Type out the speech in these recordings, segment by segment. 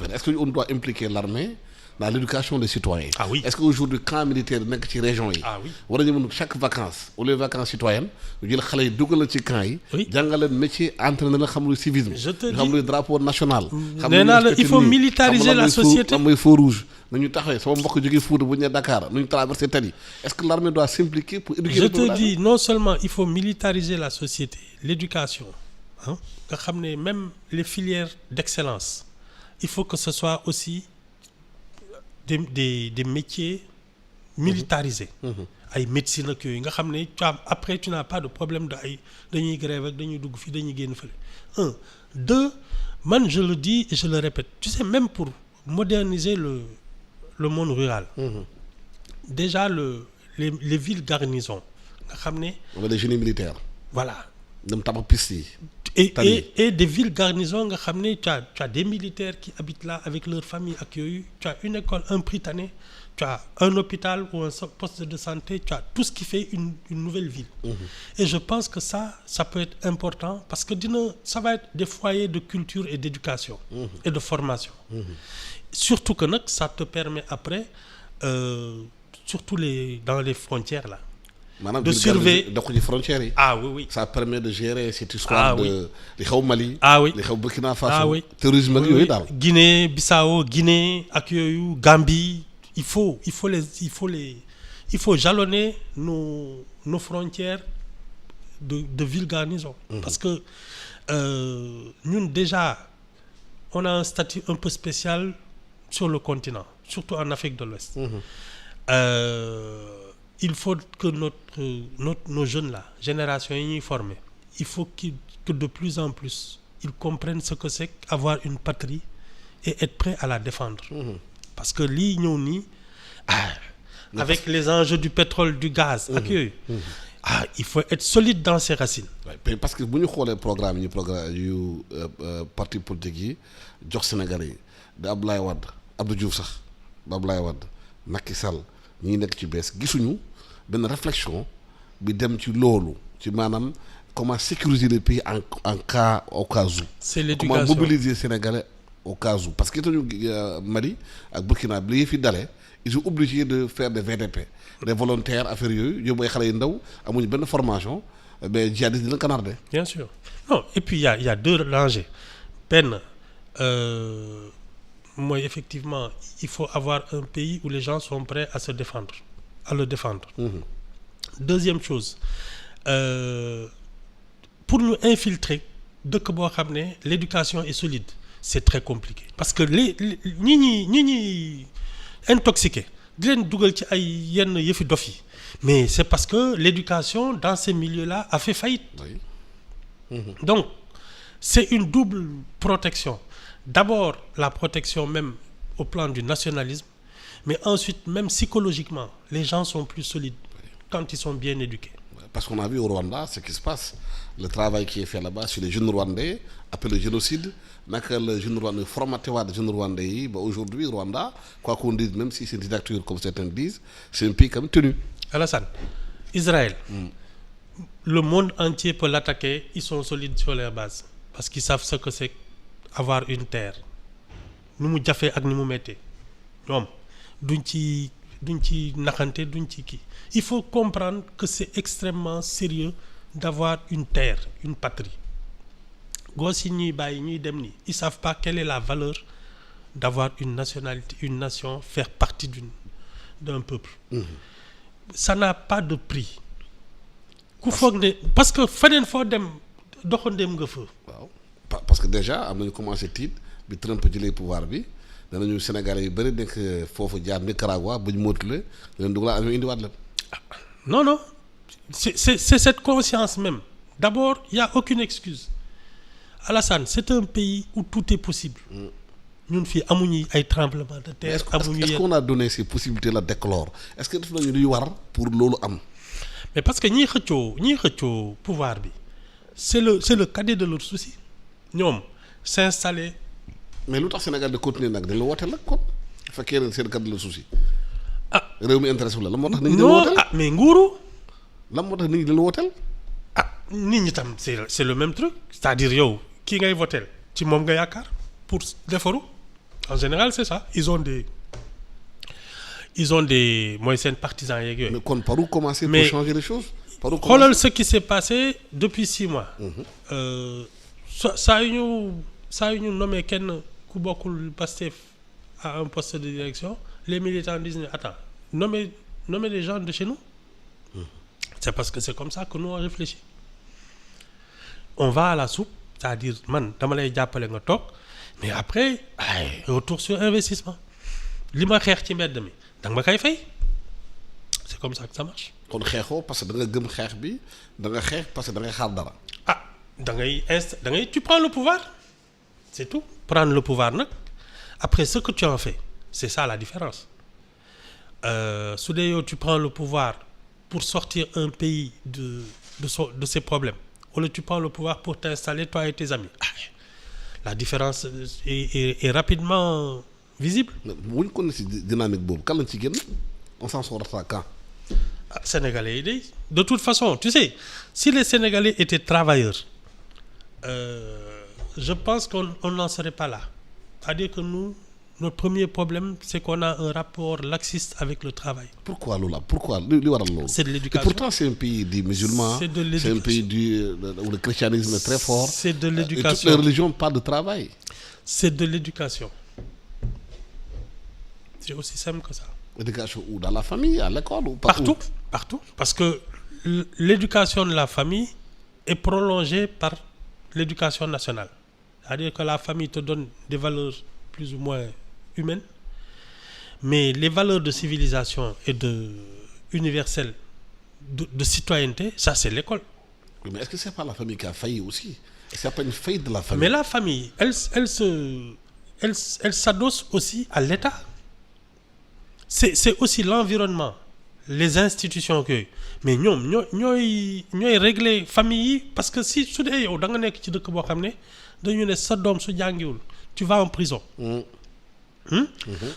est-ce qu'on doit impliquer l'armée dans l'éducation des citoyens? Ah oui. Est-ce qu'aujourd'hui camp militaire nekk ci région yi. Ah oui. war nañu mën chaque vacances au lieu vacances citoyennes ñu jël xale yi dugal ci camp yi. Oui. jàngal leen métier entraîner leen xam lu civisme. Je te xam lu drapeau national. xam nee naa la il faut militariser la société. xam mooy feu rouge. nañu taxawee sama mbokk jógee Fouta bu ñu nee Dakar nu ñu traversé tali. Est-ce que l'armée doit s'impliquer pour éduquer je les te populations? dis non seulement il faut militariser la société l'éducation ah nga xam ne même les filières d'excellence il faut que ce soit aussi des métiers militarisés. ay médecine ak yooyu nga xam ne après tu n'as pas de problème de ay dañuy grève ak dañuy dugg fii dañuy génn fële. Un, deux, man je le dis et je le répète, tu sais même pour moderniser le monde rural. Déjà les villes garnisons nga xam ne. on a des génies militaires. Voilà. dem tabax piste yi. et des villes garnisons nga xam ne tu as des militaires qui habitent là avec leur famille ak yooyu tu as une école un Prytanée tu as un hôpital ou un poste de santé tu as tout ce qui fait une nouvelle ville. Et je pense que ça peut être important parce que ça va être des foyers de culture et d'éducation et de formation. Surtout que nag ça te permet après surtout dans les frontières là. maanaam de surveiller dox ci frontières yi. Ah oui. Ça permet de gérer cette histoire de li xew Mali. Li xew Burkina Faso. Terrorisme ak yooyu daal. Guinée Bissau Guinée ak yooyu Gambie il faut jalonner nos frontières de ville garnison. Parce que ñun déjà on a un statut un peu spécial sur le continent surtout en Afrique de l'Ouest. Il faut que nos jeunes là génération yi ñuy former il faut que de plus en plus ils comprennent ce que c'est qu'avoir une patrie et être prêt à la défendre. Parce que lii ñëw nii avec les enjeux du pétrole du gaz ak yooyu il faut être solide dans ses racines. Parce que bu ñu xoolee programme yu parti politique yi jox Sénégalais yi da Abdoulaye Wade Abdou Diouf sax ba Abdoulaye Wade Macky Sall ñi nekk ci bees gisuñu benn réflexion bi dem ci loolu ci maanaam comment sécuriser le pays en cas au cas où. C'est l'éducation. Comment mobiliser Sénégalais au cas où parce que ñu Mali ak Burkina bi li fi dalee ils sont obligés de faire des VDP des volontaires affaires yooyu yóbbu ay xale yu ndaw amuñu benn formation mais djihadistes dina canardé. Bien sûr non et puis il y a deux dangers benn mooy effectivement il faut avoir un pays où les gens sont prêts à se défendre à le défendre. Deuxième chose pour ñu infiltrer dëkk boo xam ne l'éducation est solide c'est très compliqué parce que ñi ñi intoxiqué di leen dugal ci ay yenn yëfi dof yi mais c'est parce que l'éducation dans ces milieux-là a fait faillite. Donc c'est une double protection. D'abord la protection même au plan du nationalisme mais ensuite même psychologiquement les gens sont plus solides quand ils sont bien éduqués. Parce qu'on a vu au Rwanda ce qui se passe le travail qui est fait là-bas sur les jeunes Rwandais après le génocide naka la jeune Rwandais formaté waat jeune Rwandais yi ba aujourd'hui Rwanda quoi qu'on dise même si c'est une dictature comme certains disent c'est un pays quand même tenu. Alassane Israël le monde entier peut l'attaquer ils sont solides sur leur base parce qu'ils savent ce que c'est avoir une terre nu mu jafee ak ni mu méttee ñoom duñ ci naxante duñ ci kii il faut comprendre que c'est extrêmement sérieux d'avoir une terre une patrie gos yi ñuy bàyyi ñuy dem nii ils savent pas quelle est la valeur d'avoir une nationalité une nation faire partie d'un peuple. Ça n'a pas de prix ku foog ne parce que feneen foo dem doxandéem nga fa. waaw parce que déjà am nañu commencé tiit bi Trump jëlee pouvoir bi danañu Sénégalais yu bëri nekk foofu jaar Nicaragua bu ñu mootule leen dugg laa avion indiwaat leen. Non c'est cette conscience même d'abord il y a aucune excuse Alassane c'est un pays où tout est possible. ñun fii amuñu ay tremblement de terre. est-ce qu'on a donné ces possibilités là d'éclore est-ce que def nañu luy war pour loolu am. mais parce que ñiy xëccoo pouvoir bi c'est le cadet de leur souci ñoom s'installer. mais lu tax Sénégal de continuer nag dañ la wooteel nag kon fekkee ne seen cadet de leur souci. réew mi intéressé wu la moo tax. nit ñi dañ la wooteel mais nguuru. lan moo tax nit ñi dañ la wooteel. nit ñi tam c'est le même truc c'est-à-dire yow kii ngay voter ci moom nga yaakaar pour defaru En général c'est ça ils ont des mooy seen partisans yeeg yooyu. mais kon par où commencer pour Mais- changer les choses par où xoolal commencer ce qui s'est passé depuis 6 mois. saa yu ñu nommé kenn ku bokkul Pastef à un poste de direction les militants disent attends nommer des gens de chez nous. C'est parce que c'est comme ça que nous on réfléchit. On va à la soupe c'est-à-dire man dama lay jàppale nga toog mais après retour sur investissement li ma xeex ci mbedd mi da nga ma koy fay c'est comme ça que ça marche. kon xeexoo parce que da nga gëm xeex bi da nga xeex parce que da ngay xaar dara. ah da ngay tu prends le pouvoir c'est tout prendre le pouvoir nag après ce que tu en fais c'est ça la différence su dee yow tu prends le pouvoir pour sortir un pays de ses problèmes wala tu prends le pouvoir pour t'installer toi et tes amis la différence est rapidement visible. bu ñu ko ne si dynamique boobu kan lañ ci génn on s'en sortira quand. Sénégalais yi de toute façon tu sais si les Sénégalais étaient travailleurs je pense qu'on n'en serait pas là c'est-à-dire que nous notre premier problème c'est qu'on a un rapport laxiste avec le travail. pourquoi li waral loolu. C'est de l'éducation. Et pourtant c'est un pays des musulmans. C'est de l'éducation. C'est un pays où le christianisme est très fort. C'est de Et l'éducation. toutes les religions parlent de travail. C'est de l'éducation. C'est aussi simple que ça. Éducation où dans la famille, à l'école ou partout. Partout. Parce que l'éducation de la famille est prolongée par l'éducation nationale. C'est-à-dire que la famille te donne des valeurs plus ou moins humaines, mais les valeurs de civilisation et universelles de citoyenneté, ça c'est l'école. Oui, mais est-ce que c'est pas la famille qui a failli aussi? Est-ce que c'est pas une faillite de la famille? Mais la famille, elle s'adosse aussi à l'État. C'est aussi l'environnement, les institutions que mais ñoom ñooy régler famille yi parce que si su dee yow da nga nekk ci dëkk boo xam ne dañu ne sa doom su jàngiwul tu vas en prison.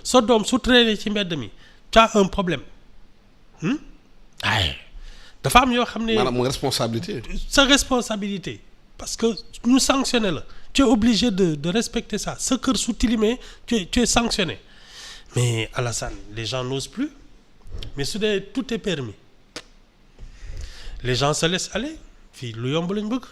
Sa doom su traîner ci mbedd mi tu as un problème. dafa am yoo xam ne maanaam mooy responsabilité. sa responsabilité parce que ñu sanctionné la tu es obligé de respecter ça sa kër su tilimee tu es sanctionné. Mais Alassane, les gens n'osent plus. Mais su dee tout est permis les gens se laissent aller fii lu yomb lañ bëgg.